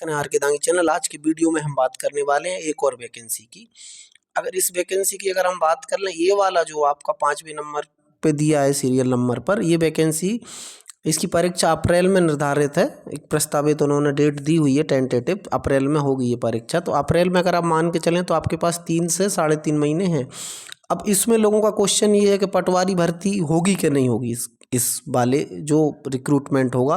करें आर के दांगी चैनल। आज की वीडियो में हम बात करने वाले हैं एक और वैकेंसी की। अगर इस वैकेंसी की हम बात कर लें, ये वाला जो आपका 5वें नंबर पे दिया है सीरियल नंबर पर, ये वैकेंसी, इसकी परीक्षा अप्रैल में निर्धारित है। एक प्रस्तावित उन्होंने डेट दी हुई है, टेंटेटिव अप्रैल में होगी ये परीक्षा। तो अप्रैल में अगर आप मान के चलें तो आपके पास 3 से 3.5 महीने हैं। अब इसमें लोगों का क्वेश्चन ये है कि पटवारी भर्ती होगी कि नहीं होगी इस वाले जो रिक्रूटमेंट होगा।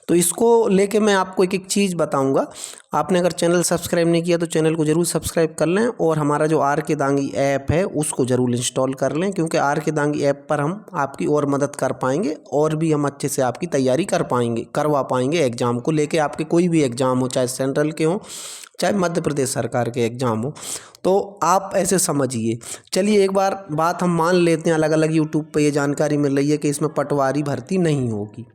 तो इसको लेके मैं आपको एक एक चीज़ बताऊंगा। आपने अगर चैनल सब्सक्राइब नहीं किया तो चैनल को ज़रूर सब्सक्राइब कर लें, और हमारा जो आर के दांगी ऐप है उसको ज़रूर इंस्टॉल कर लें, क्योंकि आर के दांगी ऐप पर हम आपकी और मदद कर पाएंगे और भी हम अच्छे से आपकी तैयारी करवा पाएंगे एग्ज़ाम को लेके। आपके कोई भी एग्ज़ाम हो, चाहे सेंट्रल के हों चाहे मध्य प्रदेश सरकार के एग्ज़ाम हो, तो आप ऐसे समझिए। चलिए एक बार बात हम मान लेते हैं, अलग अलग यूट्यूब पे ये जानकारी मिल रही है कि इसमें पटवारी भर्ती नहीं होगी।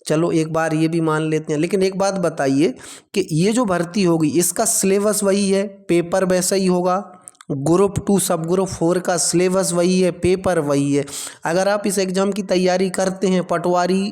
चलो एक बार ये भी मान लेते हैं, लेकिन एक बात बताइए कि ये जो भर्ती होगी इसका सिलेबस वही है, पेपर वैसा ही होगा। ग्रुप 2 सब ग्रुप 4 का सिलेबस वही है, पेपर वही है। अगर आप इस एग्ज़ाम की तैयारी करते हैं, पटवारी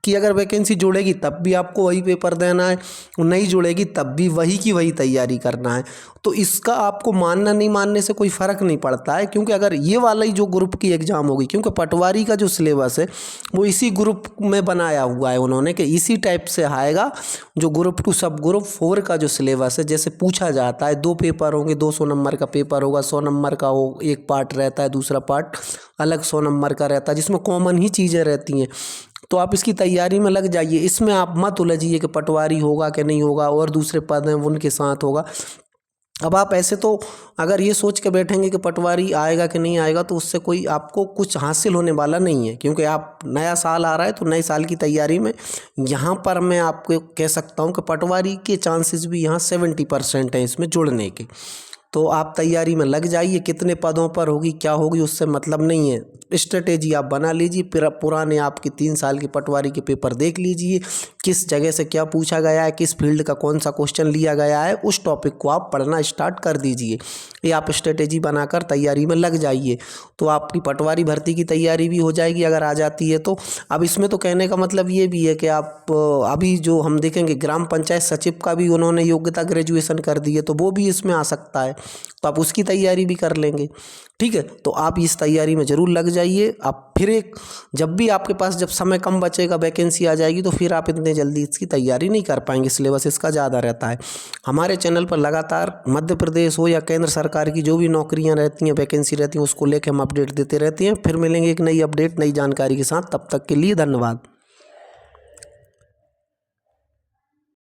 कि अगर वैकेंसी जुड़ेगी तब भी आपको वही पेपर देना है, नहीं जुड़ेगी तब भी वही की वही तैयारी करना है। तो इसका आपको मानना नहीं मानने से कोई फ़र्क नहीं पड़ता है, क्योंकि अगर ये वाला ही जो ग्रुप की एग्ज़ाम होगी, क्योंकि पटवारी का जो सिलेबस है वो इसी ग्रुप में बनाया हुआ है उन्होंने, कि इसी टाइप से आएगा जो ग्रुप 2 सब ग्रुप 4 का जो सिलेबस है। जैसे पूछा जाता है 2 पेपर होंगे, 200 नंबर का पेपर होगा, 100 नंबर का हो एक पार्ट रहता है, दूसरा पार्ट अलग 100 नंबर का रहता है, जिसमें कॉमन ही चीज़ें रहती हैं। तो आप इसकी तैयारी में लग जाइए, इसमें आप मत उलझिए कि पटवारी होगा कि नहीं होगा और दूसरे पद हैं उनके साथ होगा। अब आप ऐसे तो अगर ये सोच के बैठेंगे कि पटवारी आएगा कि नहीं आएगा, तो उससे कोई आपको कुछ हासिल होने वाला नहीं है, क्योंकि आप नया साल आ रहा है तो नए साल की तैयारी में यहाँ पर मैं आपको कह सकता हूँ कि पटवारी के चांसेस भी यहाँ 70% हैं इसमें जुड़ने के। तो आप तैयारी में लग जाइए। कितने पदों पर होगी क्या होगी उससे मतलब नहीं है, स्ट्रेटेजी आप बना लीजिए। पुराने आपके 3 साल के पटवारी के पेपर देख लीजिए, किस जगह से क्या पूछा गया है, किस फील्ड का कौन सा क्वेश्चन लिया गया है, उस टॉपिक को आप पढ़ना स्टार्ट कर दीजिए। ये आप स्ट्रेटेजी बनाकर तैयारी में लग जाइए, तो आपकी पटवारी भर्ती की तैयारी भी हो जाएगी अगर आ जाती है तो। अब इसमें तो कहने का मतलब ये भी है कि आप अभी जो हम देखेंगे ग्राम पंचायत सचिव का भी उन्होंने योग्यता ग्रेजुएशन कर दी है, तो वो भी इसमें आ सकता है, तो आप उसकी तैयारी भी कर लेंगे। ठीक है, तो आप इस तैयारी में ज़रूर लग जाइए। आप फिर जब भी आपके पास जब समय कम बचेगा, वैकेंसी आ जाएगी, तो फिर आप इतने जल्दी इसकी तैयारी नहीं कर पाएंगे, सिलेबस इसका ज़्यादा रहता है। हमारे चैनल पर लगातार मध्य प्रदेश हो या केंद्र सरकार की जो भी नौकरियां रहती हैं, वैकेंसी रहती हैं, उसको लेकर हम अपडेट देते रहते हैं। फिर मिलेंगे एक नई अपडेट, नई जानकारी के साथ। तब तक के लिए धन्यवाद।